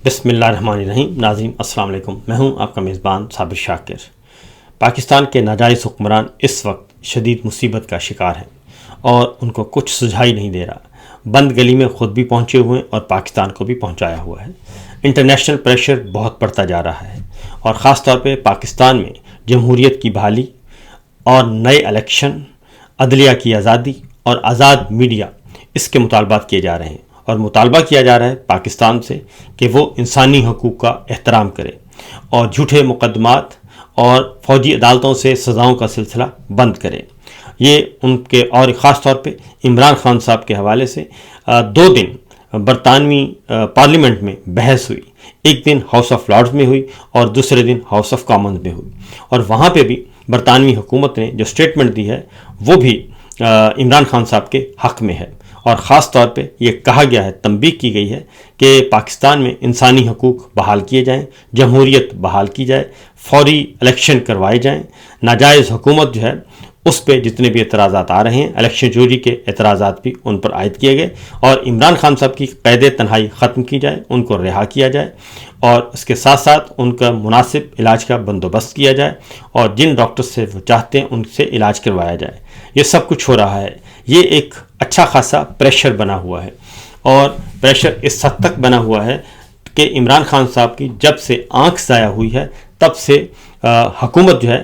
بسم اللہ الرحمن الرحیم. ناظرین السلام علیکم. میں ہوں آپ کا میزبان صابر شاکر. پاکستان کے ناجائز حکمران اس وقت شدید مصیبت کا شکار ہیں اور ان کو کچھ سجھائی نہیں دے رہا. بند گلی میں خود بھی پہنچے ہوئے ہیں اور پاکستان کو بھی پہنچایا ہوا ہے. انٹرنیشنل پریشر بہت بڑھتا جا رہا ہے اور خاص طور پہ پاکستان میں جمہوریت کی بحالی اور نئے الیکشن، عدلیہ کی آزادی اور آزاد میڈیا، اس کے مطالبات کیے جا رہے ہیں. اور مطالبہ کیا جا رہا ہے پاکستان سے کہ وہ انسانی حقوق کا احترام کرے اور جھوٹے مقدمات اور فوجی عدالتوں سے سزاؤں کا سلسلہ بند کرے. یہ ان کے اور خاص طور پہ عمران خان صاحب کے حوالے سے 2 دن برطانوی پارلیمنٹ میں بحث ہوئی. ایک دن ہاؤس آف لارڈز میں ہوئی اور دوسرے دن ہاؤس آف کامنز میں ہوئی. اور وہاں پہ بھی برطانوی حکومت نے جو اسٹیٹمنٹ دی ہے وہ بھی عمران خان صاحب کے حق میں ہے. اور خاص طور پہ یہ کہا گیا ہے، تنبیہ کی گئی ہے کہ پاکستان میں انسانی حقوق بحال کیے جائیں، جمہوریت بحال کی جائے، فوری الیکشن کروائے جائیں. ناجائز حکومت جو ہے اس پہ جتنے بھی اعتراضات آ رہے ہیں، الیکشن چوری کے اعتراضات بھی ان پر عائد کیے گئے اور عمران خان صاحب کی قید تنہائی ختم کی جائے، ان کو رہا کیا جائے اور اس کے ساتھ ساتھ ان کا مناسب علاج کا بندوبست کیا جائے اور جن ڈاکٹر سے وہ چاہتے ہیں ان سے علاج کروایا جائے. یہ سب کچھ ہو رہا ہے. یہ ایک اچھا خاصا پریشر بنا ہوا ہے اور پریشر اس حد تک بنا ہوا ہے کہ عمران خان صاحب کی جب سے آنکھ ضائع ہوئی ہے تب سے حکومت جو ہے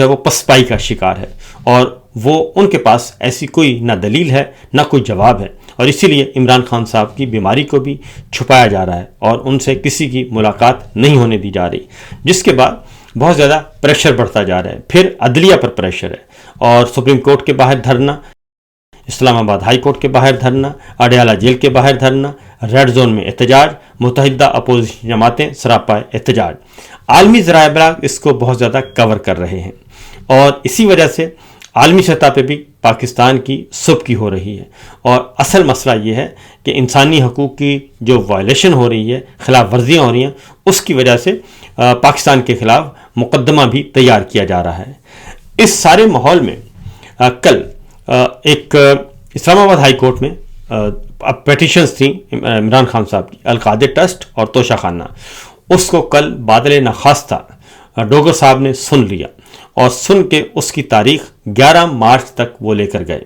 وہ پسپائی کا شکار ہے اور وہ ان کے پاس ایسی کوئی نہ دلیل ہے نہ کوئی جواب ہے. اور اسی لیے عمران خان صاحب کی بیماری کو بھی چھپایا جا رہا ہے اور ان سے کسی کی ملاقات نہیں ہونے دی جا رہی، جس کے بعد بہت زیادہ پریشر بڑھتا جا رہا ہے. پھر عدلیہ پر پریشر ہے اور سپریم کورٹ کے باہر دھرنا، اسلام آباد ہائی کورٹ کے باہر دھرنا، اڈیالہ جیل کے باہر دھرنا، ریڈ زون میں احتجاج، متحدہ اپوزیشن جماعتیں سراپا احتجاج. عالمی ذرائع ابلاغ اس کو بہت زیادہ کور کر رہے ہیں اور اسی وجہ سے عالمی سطح پہ بھی پاکستان کی سبکی ہو رہی ہے. اور اصل مسئلہ یہ ہے کہ انسانی حقوق کی جو وائلیشن ہو رہی ہے، خلاف ورزیاں ہو رہی ہیں، اس کی وجہ سے پاکستان کے خلاف مقدمہ بھی تیار کیا جا رہا ہے. اس سارے ماحول میں کل ایک اسلام آباد ہائی کورٹ میں پیٹیشنز تھیں عمران خان صاحب کی، القادر ٹرسٹ اور توشہ خانہ. اس کو کل بادل نخواستہ ڈوگر صاحب نے سن لیا اور سن کے اس کی تاریخ 11 مارچ تک وہ لے کر گئے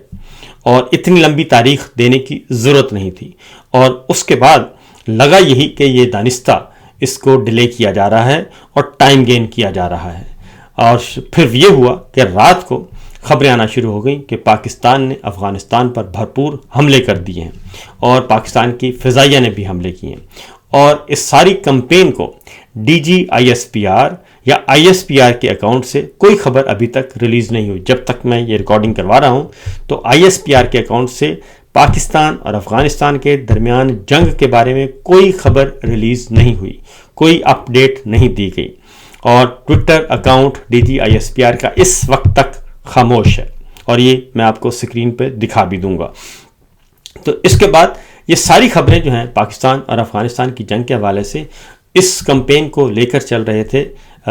اور اتنی لمبی تاریخ دینے کی ضرورت نہیں تھی. اور اس کے بعد لگا یہی کہ یہ دانستہ اس کو ڈیلے کیا جا رہا ہے اور ٹائم گین کیا جا رہا ہے. اور پھر یہ ہوا کہ رات کو خبریں آنا شروع ہو گئیں کہ پاکستان نے افغانستان پر بھرپور حملے کر دیے ہیں اور پاکستان کی فضائیہ نے بھی حملے کیے ہیں. اور اس ساری کمپین کو DGISPR یا ISPR کے اکاؤنٹ سے کوئی خبر ابھی تک ریلیز نہیں ہوئی. جب تک میں یہ ریکارڈنگ کروا رہا ہوں تو ISPR کے اکاؤنٹ سے پاکستان اور افغانستان کے درمیان جنگ کے بارے میں کوئی خبر ریلیز نہیں ہوئی، کوئی اپ ڈیٹ نہیں دی گئی. اور ٹویٹر اکاؤنٹ DGISPR کا اس وقت تک خاموش ہے اور یہ میں آپ کو اسکرین پہ دکھا بھی دوں گا. تو اس کے بعد یہ ساری خبریں جو ہیں پاکستان اور افغانستان کی جنگ کے حوالے سے اس کمپین کو لے کر چل رہے تھے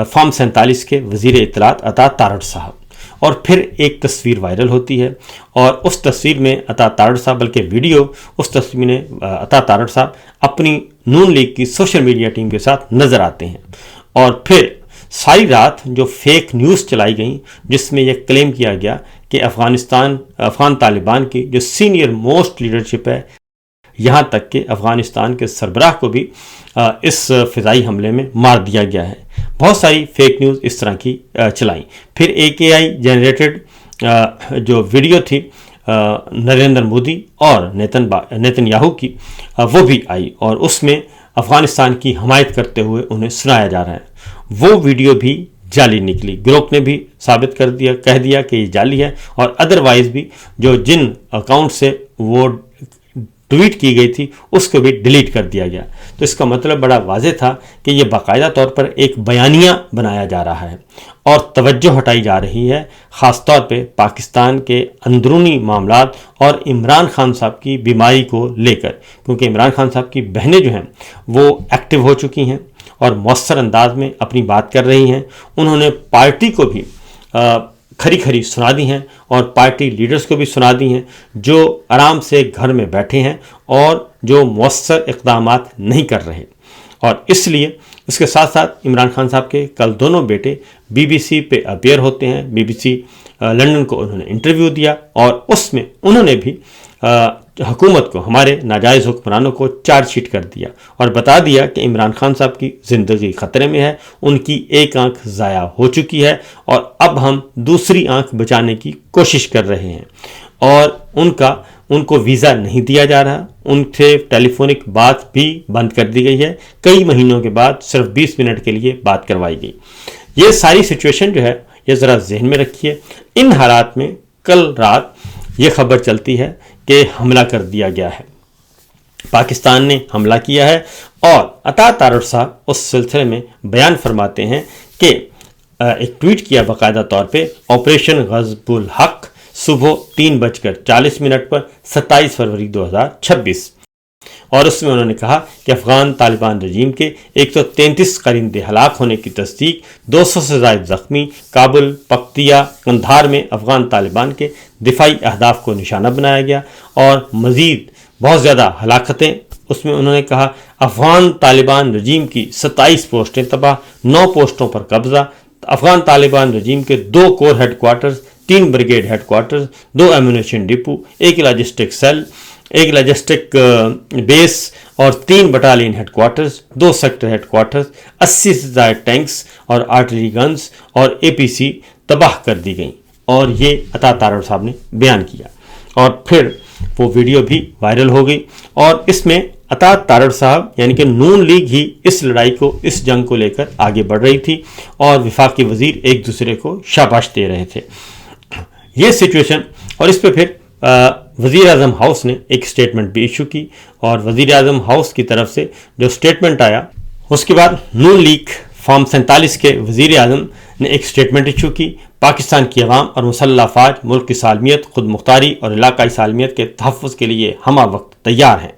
فارم 47 کے وزیر اطلاعات عطا تارڑ صاحب. اور پھر ایک تصویر وائرل ہوتی ہے اور اس تصویر میں عطا تارڑ صاحب، بلکہ ویڈیو اس تصویر میں عطا تارڑ صاحب اپنی نون لیگ کی سوشل میڈیا ٹیم کے ساتھ نظر آتے ہیں. اور پھر ساری رات جو فیک نیوز چلائی گئیں جس میں یہ کلیم کیا گیا کہ افغان طالبان کی جو سینئر موسٹ لیڈرشپ ہے، یہاں تک کہ افغانستان کے سربراہ کو بھی اس فضائی حملے میں مار دیا گیا ہے. بہت ساری فیک نیوز اس طرح کی چلائیں. پھر AKI جنریٹڈ جو ویڈیو تھی نریندر مودی اور نیتن یاہو کی، وہ بھی آئی اور اس میں افغانستان کی حمایت کرتے ہوئے انہیں سنایا جا رہا ہے. وہ ویڈیو بھی جعلی نکلی. گروپ نے بھی ثابت کہہ دیا کہ یہ جعلی ہے اور ادروائز بھی جن اکاؤنٹ سے وہ ٹویٹ کی گئی تھی اس کو بھی ڈیلیٹ کر دیا گیا. تو اس کا مطلب بڑا واضح تھا کہ یہ باقاعدہ طور پر ایک بیانیہ بنایا جا رہا ہے اور توجہ ہٹائی جا رہی ہے خاص طور پہ پاکستان کے اندرونی معاملات اور عمران خان صاحب کی بیماری کو لے کر، کیونکہ عمران خان صاحب کی بہنیں جو ہیں وہ ایکٹیو ہو چکی ہیں اور مؤثر انداز میں اپنی بات کر رہی ہیں. انہوں نے پارٹی کو بھی کھری کھری سنا دی ہیں اور پارٹی لیڈرز کو بھی سنا دی ہیں، جو آرام سے گھر میں بیٹھے ہیں اور جو مؤثر اقدامات نہیں کر رہے۔ اور اس لیے اس کے ساتھ ساتھ عمران خان صاحب کے کل دونوں بیٹے بی بی سی پہ اپیئر ہوتے ہیں، بی بی سی لندن کو انہوں نے انٹرویو دیا اور اس میں انہوں نے بھی حکومت کو، ہمارے ناجائز حکمرانوں کو چارج شیٹ کر دیا اور بتا دیا کہ عمران خان صاحب کی زندگی خطرے میں ہے، ان کی ایک آنکھ ضائع ہو چکی ہے اور اب ہم دوسری آنکھ بچانے کی کوشش کر رہے ہیں، اور ان کو ویزا نہیں دیا جا رہا، ان سے ٹیلی فونک بات بھی بند کر دی گئی ہے، کئی مہینوں کے بعد صرف 20 منٹ کے لیے بات کروائی گئی۔ یہ ساری سچویشن جو ہے یہ ذرا ذہن میں رکھیے۔ ان حالات میں کل رات یہ خبر چلتی ہے کہ حملہ کر دیا گیا ہے، پاکستان نے حملہ کیا ہے، اور عطا تارڑ صاحب اس سلسلے میں بیان فرماتے ہیں کہ ایک ٹویٹ کیا باقاعدہ طور پہ، آپریشن غضب الحق صبح 3:40 پر 27 فروری 2026، اور اس میں انہوں نے کہا کہ افغان طالبان رجیم کے 133 قرندے ہلاک ہونے کی تصدیق، 200 سے زائد زخمی، کابل، پکتیا، قندھار میں افغان طالبان کے دفاعی اہداف کو نشانہ بنایا گیا، اور مزید بہت زیادہ ہلاکتیں۔ اس میں انہوں نے کہا افغان طالبان رجیم کی 27 پوسٹیں تباہ، 9 پوسٹوں پر قبضہ، افغان طالبان رجیم کے 2 corps headquarters, 3 brigade headquarters, 2 ammunition depot, 1 logistic cell, 1 logistic base اور 3 battalion headquarters, 2 sector headquarters, 80 سے زائد ٹینکس اور آرٹلری گنز اور اے پی سی تباہ کر دی گئیں، اور یہ عطا تارڑ صاحب نے بیان کیا۔ اور پھر وہ ویڈیو بھی وائرل ہو گئی، اور اس میں عطا تارڑ صاحب یعنی کہ نون لیگ ہی اس لڑائی کو، اس جنگ کو لے کر آگے بڑھ رہی تھی، اور وفاقی وزیر ایک دوسرے کو شاباش دے رہے تھے۔ یہ سچویشن، اور اس پہ پھر وزیر اعظم ہاؤس نے ایک سٹیٹمنٹ بھی ایشو کی، اور وزیر اعظم ہاؤس کی طرف سے جو سٹیٹمنٹ آیا، اس کے بعد نون لیگ فارم 47 کے وزیر اعظم نے ایک سٹیٹمنٹ ایشو کی، پاکستان کی عوام اور مسلح افواج ملک کی سالمیت، خود مختاری اور علاقائی سالمیت کے تحفظ کے لیے ہمہ وقت تیار ہیں،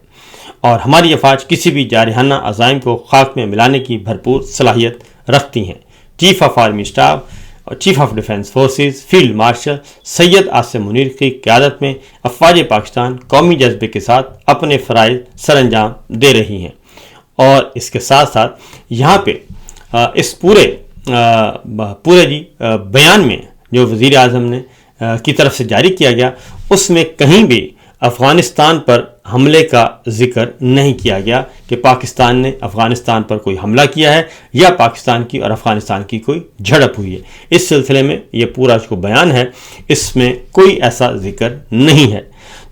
اور ہماری افواج کسی بھی جارحانہ عزائم کو خاک میں ملانے کی بھرپور صلاحیت رکھتی ہیں۔ چیف آف آرمی اسٹاف اور chief of defence forces field marshal Syed Asim Munir کی قیادت میں افواج پاکستان قومی جذبے کے ساتھ اپنے فرائض سر انجام دے رہی ہیں۔ اور اس کے ساتھ ساتھ یہاں پہ اس پورے بیان میں جو وزیر اعظم نے کی طرف سے جاری کیا گیا، اس میں کہیں بھی افغانستان پر حملے کا ذکر نہیں کیا گیا کہ پاکستان نے افغانستان پر کوئی حملہ کیا ہے یا پاکستان کی اور افغانستان کی کوئی جھڑپ ہوئی ہے۔ اس سلسلے میں یہ پورا جو بیان ہے اس میں کوئی ایسا ذکر نہیں ہے۔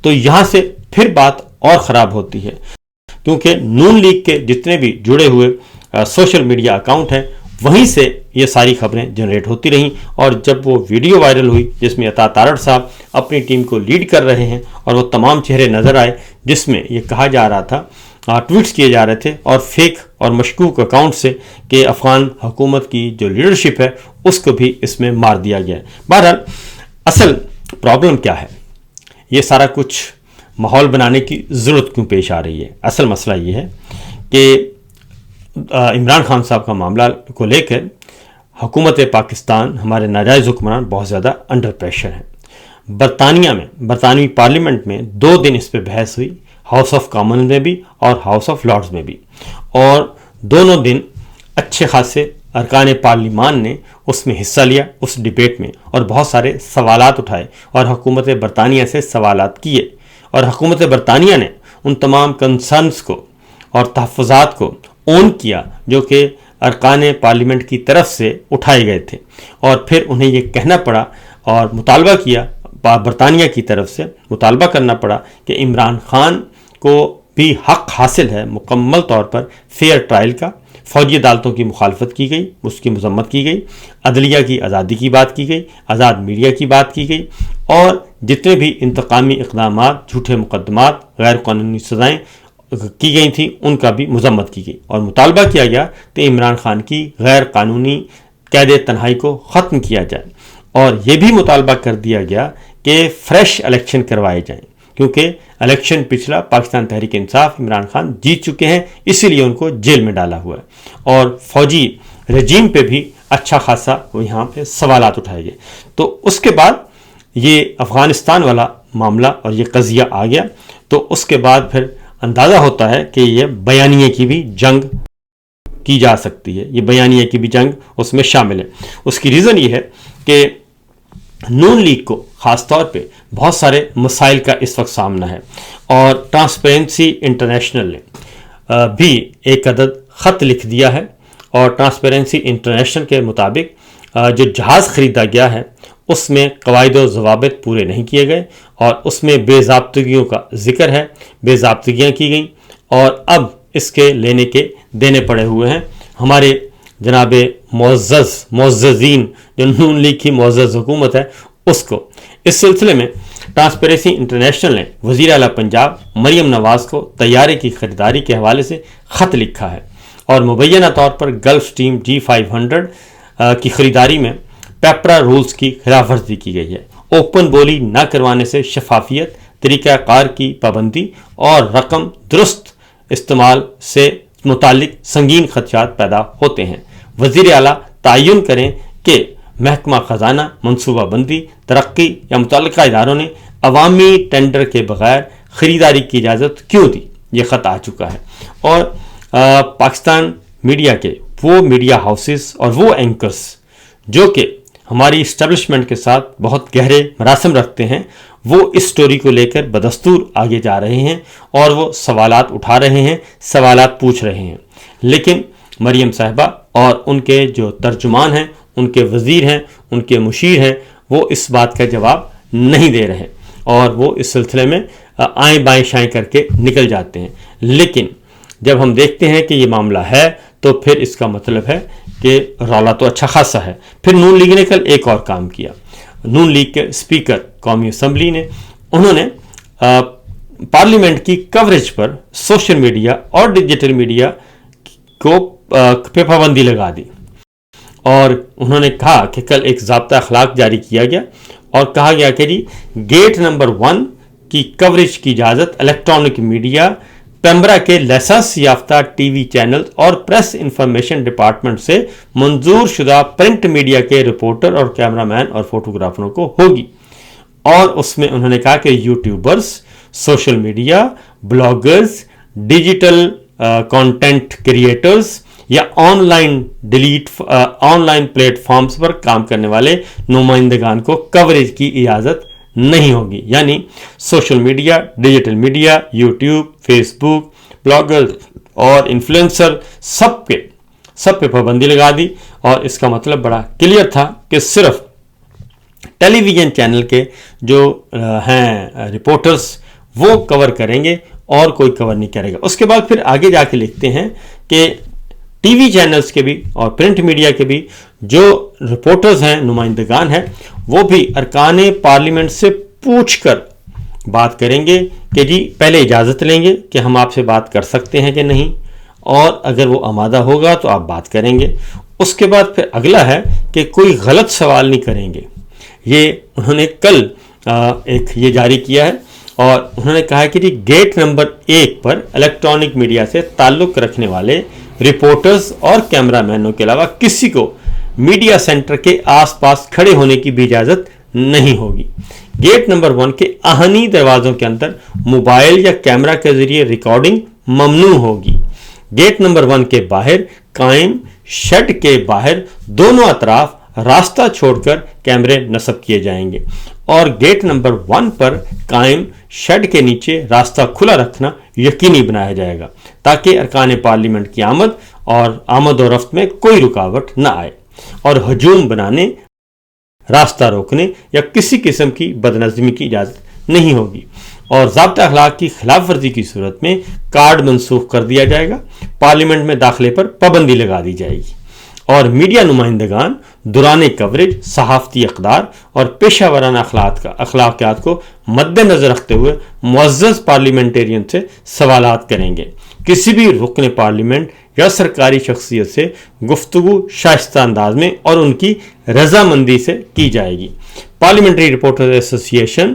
تو یہاں سے پھر بات اور خراب ہوتی ہے، کیونکہ نون لیگ کے جتنے بھی جڑے ہوئے سوشل میڈیا اکاؤنٹ ہیں وہیں سے یہ ساری خبریں جنریٹ ہوتی رہیں، اور جب وہ ویڈیو وائرل ہوئی جس میں عطا تارڑ صاحب اپنی ٹیم کو لیڈ کر رہے ہیں اور وہ تمام چہرے نظر آئے جس میں یہ کہا جا رہا تھا، ٹویٹس کیے جا رہے تھے اور فیک اور مشکوک اکاؤنٹ سے کہ افغان حکومت کی جو لیڈرشپ ہے اس کو بھی اس میں مار دیا گیا ہے۔ بہرحال اصل پرابلم کیا ہے، یہ سارا کچھ ماحول بنانے کی ضرورت کیوں پیش آ رہی ہے؟ اصل مسئلہ یہ ہے کہ عمران خان صاحب کا معاملہ کو لے کر حکومت پاکستان، ہمارے ناجائز حکمران بہت زیادہ انڈر پریشر ہیں۔ برطانیہ میں، برطانوی پارلیمنٹ میں 2 دن اس پہ بحث ہوئی، ہاؤس آف کامنز میں بھی اور ہاؤس آف لارڈز میں بھی، اور دونوں دن اچھے خاصے ارکان پارلیمان نے اس میں حصہ لیا، اس ڈیبیٹ میں، اور بہت سارے سوالات اٹھائے اور حکومت برطانیہ سے سوالات کیے، اور حکومت برطانیہ نے ان تمام کنسرنز کو اور تحفظات کو اون کیا جو کہ ارکان پارلیمنٹ کی طرف سے اٹھائے گئے تھے، اور پھر انہیں یہ کہنا پڑا اور مطالبہ کیا، برطانیہ کی طرف سے مطالبہ کرنا پڑا کہ عمران خان کو بھی حق حاصل ہے مکمل طور پر فیئر ٹرائل کا۔ فوجی عدالتوں کی مخالفت کی گئی، اس کی مذمت کی گئی، عدلیہ کی آزادی کی بات کی گئی، آزاد میڈیا کی بات کی گئی، اور جتنے بھی انتقامی اقدامات، جھوٹے مقدمات، غیر قانونی سزائیں کی گئی تھیں ان کا بھی مذمت کی گئی، اور مطالبہ کیا گیا کہ عمران خان کی غیر قانونی قید تنہائی کو ختم کیا جائے، اور یہ بھی مطالبہ کر دیا گیا کہ فریش الیکشن کروائے جائیں، کیونکہ الیکشن پچھلا پاکستان تحریک انصاف عمران خان جیت چکے ہیں، اسی لیے ان کو جیل میں ڈالا ہوا ہے، اور فوجی رجیم پہ بھی اچھا خاصا یہاں پہ سوالات اٹھائے گئے۔ تو اس کے بعد یہ افغانستان والا معاملہ اور یہ قضیہ آ گیا، تو اس کے بعد پھر اندازہ ہوتا ہے کہ یہ بیانیے کی بھی جنگ کی جا سکتی ہے، یہ بیانیے کی بھی جنگ اس میں شامل ہے۔ اس کی ریزن یہ ہے کہ نون لیگ کو خاص طور پہ بہت سارے مسائل کا اس وقت سامنا ہے، اور ٹرانسپیرنسی انٹرنیشنل نے بھی ایک عدد خط لکھ دیا ہے، اور ٹرانسپیرنسی انٹرنیشنل کے مطابق جو جہاز خریدا گیا ہے اس میں قواعد و ضوابط پورے نہیں کیے گئے، اور اس میں بے ضابطگیوں کا ذکر ہے، بے ضابطگیاں کی گئیں، اور اب اس کے لینے کے دینے پڑے ہوئے ہیں ہمارے جناب معززین، جو نون لیگ کی معزز حکومت ہے اس کو۔ اس سلسلے میں ٹرانسپیرنسی انٹرنیشنل نے وزیر اعلیٰ پنجاب مریم نواز کو طیارے کی خریداری کے حوالے سے خط لکھا ہے، اور مبینہ طور پر گلف اسٹریم G500 کی خریداری میں پیپرا رولز کی خلاف ورزی کی گئی ہے۔ اوپن بولی نہ کروانے سے شفافیت، طریقہ کار کی پابندی اور رقم درست استعمال سے متعلق سنگین خدشات پیدا ہوتے ہیں۔ وزیر اعلیٰ تعین کریں کہ محکمہ خزانہ، منصوبہ بندی، ترقی یا متعلقہ اداروں نے عوامی ٹینڈر کے بغیر خریداری کی اجازت کیوں دی۔ یہ خط آ چکا ہے، اور پاکستان میڈیا کے وہ میڈیا ہاؤسز اور وہ اینکرز جو کہ ہماری اسٹیبلشمنٹ کے ساتھ بہت گہرے مراسم رکھتے ہیں، وہ اس سٹوری کو لے کر بدستور آگے جا رہے ہیں، اور وہ سوالات اٹھا رہے ہیں، سوالات پوچھ رہے ہیں، لیکن مریم صاحبہ اور ان کے جو ترجمان ہیں، ان کے وزیر ہیں، ان کے مشیر ہیں، وہ اس بات کا جواب نہیں دے رہے، اور وہ اس سلسلے میں آئیں بائیں شائیں کر کے نکل جاتے ہیں۔ لیکن جب ہم دیکھتے ہیں کہ یہ معاملہ ہے تو پھر اس کا مطلب ہے کہ رولا تو اچھا خاصا ہے۔ پھر نون لیگ نے کل ایک اور کام کیا۔ نون لیگ کے اسپیکر قومی اسمبلی نے انہوں نے پارلیمنٹ کی کوریج پر سوشل میڈیا اور ڈیجیٹل میڈیا کو پہ پابندی لگا دی، اور انہوں نے کہا کہ کل ایک ضابطہ اخلاق جاری کیا گیا، اور کہا گیا کہ جی گیٹ نمبر 1 کی کوریج کی اجازت الیکٹرانک میڈیا، پیمبرا کے لائسنس یافتہ ٹی وی چینل اور پریس انفارمیشن ڈپارٹمنٹ سے منظور شدہ پرنٹ میڈیا کے رپورٹر اور کیمرہ مین اور فوٹوگرافروں کو ہوگی۔ اور اس میں انہوں نے کہا کہ YouTubers, social media bloggers, digital content creators یا آن لائن پلیٹ فارمز پر کام کرنے والے نمائندگان کو کوریج کی اجازت نہیں ہوگی۔ یعنی social media, digital media, YouTube, Facebook, blogger اور انفلوئنسر سب پہ پابندی لگا دی، اور اس کا مطلب بڑا کلیئر تھا کہ صرف ٹیلی ویژن چینل کے جو ہیں رپورٹرز وہ کور کریں گے، اور کوئی کور نہیں کرے گا۔ اس کے بعد پھر آگے جا کے لکھتے ہیں کہ ٹی وی چینلز کے بھی اور پرنٹ میڈیا کے بھی جو رپورٹرز ہیں، نمائندگان ہیں، وہ بھی ارکان پارلیمنٹ سے پوچھ کر بات کریں گے کہ جی پہلے اجازت لیں گے کہ ہم آپ سے بات کر سکتے ہیں کہ نہیں، اور اگر وہ آمادہ ہوگا تو آپ بات کریں گے۔ اس کے بعد پھر اگلا ہے کہ کوئی غلط سوال نہیں کریں گے۔ یہ انہوں نے کل ایک یہ جاری کیا ہے، اور انہوں نے کہا کہ جی گیٹ نمبر 1 پر الیکٹرانک میڈیا سے تعلق رکھنے والے رپورٹرز اور کیمرہ مینوں کے علاوہ کسی کو میڈیا سینٹر کے آس پاس کھڑے ہونے کی بھی اجازت نہیں ہوگی۔ گیٹ نمبر 1 کے آہنی دروازوں کے اندر موبائل یا کیمرہ کے ذریعے ریکارڈنگ ممنوع ہوگی۔ گیٹ نمبر 1 کے باہر قائم شیڈ کے باہر دونوں اطراف راستہ چھوڑ کر کیمرے نصب کیے جائیں گے، اور گیٹ نمبر 1 پر قائم شیڈ کے نیچے راستہ کھلا رکھنا یقینی بنایا جائے گا تاکہ ارکان پارلیمنٹ کی آمد و رفت میں کوئی رکاوٹ نہ آئے، اور ہجوم بنانے، راستہ روکنے یا کسی قسم کی بدنظمی کی اجازت نہیں ہوگی، اور ضابطہ اخلاق کی خلاف ورزی کی صورت میں کارڈ منسوخ کر دیا جائے گا۔ پارلیمنٹ میں داخلے پر پابندی لگا دی جائے گی، اور میڈیا نمائندگان دوران کوریج صحافتی اقدار اور پیشہ ورانہ اخلاقیات کو مد نظر رکھتے ہوئے معزز پارلیمنٹیرین سے سوالات کریں گے۔ کسی بھی رکن پارلیمنٹ یا سرکاری شخصیت سے گفتگو شائستہ انداز میں اور ان کی رضامندی سے کی جائے گی۔ پارلیمنٹری رپورٹرز ایسوسی ایشن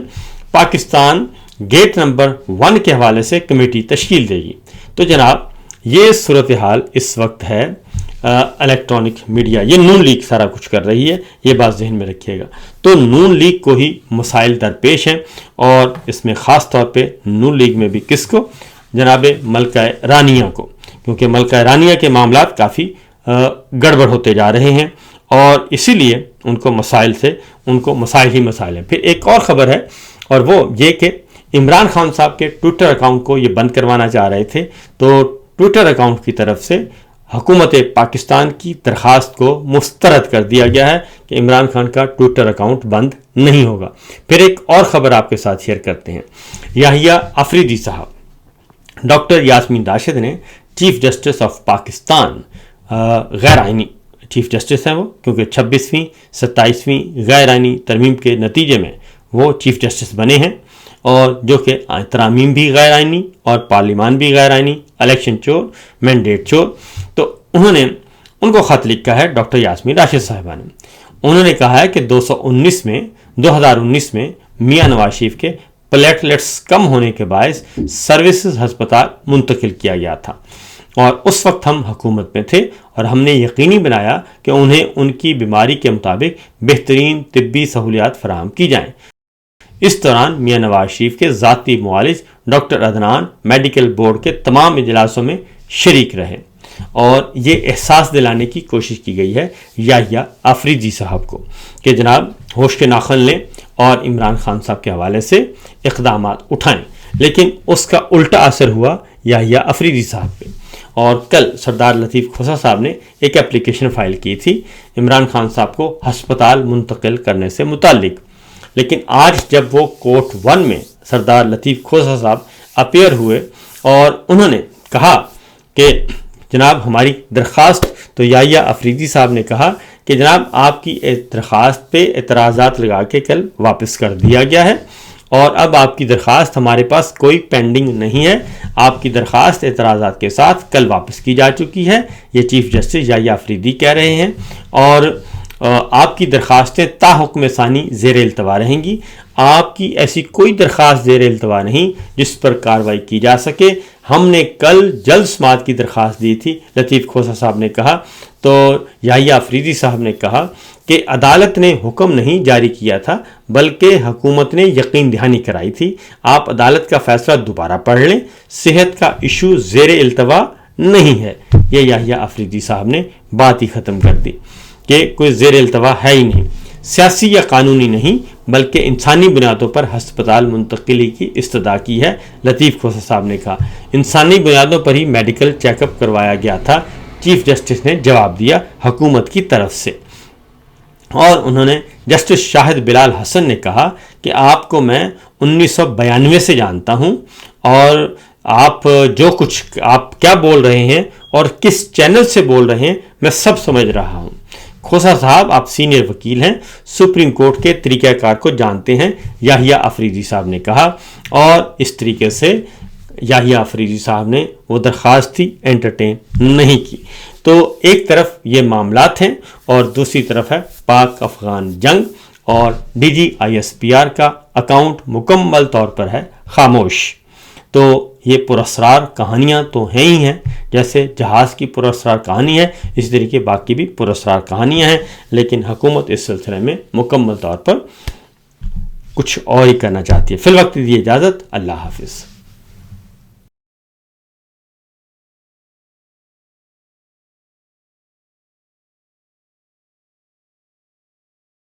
پاکستان گیٹ نمبر 1 کے حوالے سے کمیٹی تشکیل دے گی۔ تو جناب یہ صورتحال اس وقت ہے الیکٹرانک میڈیا، یہ نون لیگ سارا کچھ کر رہی ہے، یہ بات ذہن میں رکھیے گا۔ تو نون لیگ کو ہی مسائل درپیش ہیں، اور اس میں خاص طور پہ نون لیگ میں بھی کس کو؟ جناب ملکہ رانیہ کو، کیونکہ ملکہ رانیہ کے معاملات کافی گڑبڑ ہوتے جا رہے ہیں، اور اسی لیے ان کو مسائل ہی مسائل ہیں۔ پھر ایک اور خبر ہے، اور وہ یہ کہ عمران خان صاحب کے ٹویٹر اکاؤنٹ کو یہ بند کروانا چاہ رہے تھے، تو ٹویٹر اکاؤنٹ کی طرف سے حکومت پاکستان کی درخواست کو مسترد کر دیا گیا ہے کہ عمران خان کا ٹویٹر اکاؤنٹ بند نہیں ہوگا۔ پھر ایک اور خبر آپ کے ساتھ شیئر کرتے ہیں۔ یحییٰ آفریدی صاحب، ڈاکٹر یاسمین راشد نے چیف جسٹس آف پاکستان، غیر آئینی چیف جسٹس ہیں وہ، کیونکہ 26ویں 27ویں غیر آئینی ترمیم کے نتیجے میں وہ چیف جسٹس بنے ہیں، اور جو کہ ترامیم بھی غیر آئینی اور پارلیمان بھی غیر آئینی، الیکشن چور، مینڈیٹ چور۔ تو انہوں نے ان کو خط لکھا ہے ڈاکٹر یاسمین راشد صاحبہ نے۔ انہوں نے کہا ہے کہ 2019 میں میاں نواز شریف کے پلیٹلیٹس کم ہونے کے باعث سروسز ہسپتال منتقل کیا گیا تھا، اور اس وقت ہم حکومت میں تھے، اور ہم نے یقینی بنایا کہ انہیں ان کی بیماری کے مطابق بہترین طبی سہولیات فراہم کی جائیں۔ اس دوران میاں نواز شریف کے ذاتی معالج ڈاکٹر عدنان میڈیکل بورڈ کے تمام اجلاسوں میں شریک رہے، اور یہ احساس دلانے کی کوشش کی گئی ہے یحییٰ آفریدی صاحب کو کہ جناب ہوش کے ناخن لیں اور عمران خان صاحب کے حوالے سے اقدامات اٹھائیں، لیکن اس کا الٹا اثر ہوا یحییٰ آفریدی صاحب پہ۔ اور کل سردار لطیف کھوسہ صاحب نے ایک اپلیکیشن فائل کی تھی عمران خان صاحب کو ہسپتال منتقل کرنے سے متعلق، لیکن آج جب وہ کورٹ 1 میں سردار لطیف کھوسہ صاحب اپیئر ہوئے اور انہوں نے کہا کہ جناب ہماری درخواست، تو یحییٰ آفریدی صاحب نے کہا کہ جناب آپ کی درخواست پہ اعتراضات لگا کے کل واپس کر دیا گیا ہے، اور اب آپ کی درخواست ہمارے پاس کوئی پینڈنگ نہیں ہے، آپ کی درخواست اعتراضات کے ساتھ کل واپس کی جا چکی ہے، یہ چیف جسٹس یحییٰ آفریدی کہہ رہے ہیں، اور آپ کی درخواستیں تا حکم ثانی زیر التوا رہیں گی۔ آپ کی ایسی کوئی درخواست زیر التوا نہیں جس پر کارروائی کی جا سکے۔ ہم نے کل جلد سماعت کی درخواست دی تھی، لطیف کھوسہ صاحب نے کہا، تو یحییٰ آفریدی صاحب نے کہا کہ عدالت نے حکم نہیں جاری کیا تھا بلکہ حکومت نے یقین دہانی کرائی تھی، آپ عدالت کا فیصلہ دوبارہ پڑھ لیں، صحت کا ایشو زیر التوا نہیں ہے۔ یہ یحییٰ آفریدی صاحب نے بات ہی ختم کر دی کہ کوئی زیر التوا ہے ہی نہیں، سیاسی یا قانونی نہیں بلکہ انسانی بنیادوں پر ہسپتال منتقلی کی استدعا کی ہے۔ لطیف کھوسہ صاحب نے کہا انسانی بنیادوں پر ہی میڈیکل چیک اپ کروایا گیا تھا، چیف جسٹس نے جواب دیا حکومت کی طرف سے۔ اور انہوں نے جسٹس شاہد بلال حسن نے کہا کہ آپ کو میں 1992 سے جانتا ہوں، اور آپ جو کچھ آپ کیا بول رہے ہیں اور کس چینل سے بول رہے ہیں میں سب سمجھ رہا ہوں۔ کھوسہ صاحب آپ سینئر وکیل ہیں، سپریم کورٹ کے طریقہ کار کو جانتے ہیں، یحییٰ آفریدی صاحب نے کہا، اور اس طریقے سے یحییٰ آفریدی صاحب نے وہ درخواست تھی انٹرٹین نہیں کی۔ تو ایک طرف یہ معاملات ہیں اور دوسری طرف ہے پاک افغان جنگ، اور ڈی جی ISPR کا اکاؤنٹ مکمل طور پر ہے خاموش۔ تو یہ پراسرار کہانیاں تو ہیں ہی ہیں، جیسے جہاز کی پراسرار کہانی ہے اسی طریقے باقی بھی پراسرار کہانیاں ہیں، لیکن حکومت اس سلسلے میں مکمل طور پر کچھ اور ہی کرنا چاہتی ہے۔ فی الوقت دیجیے اجازت، اللہ حافظ۔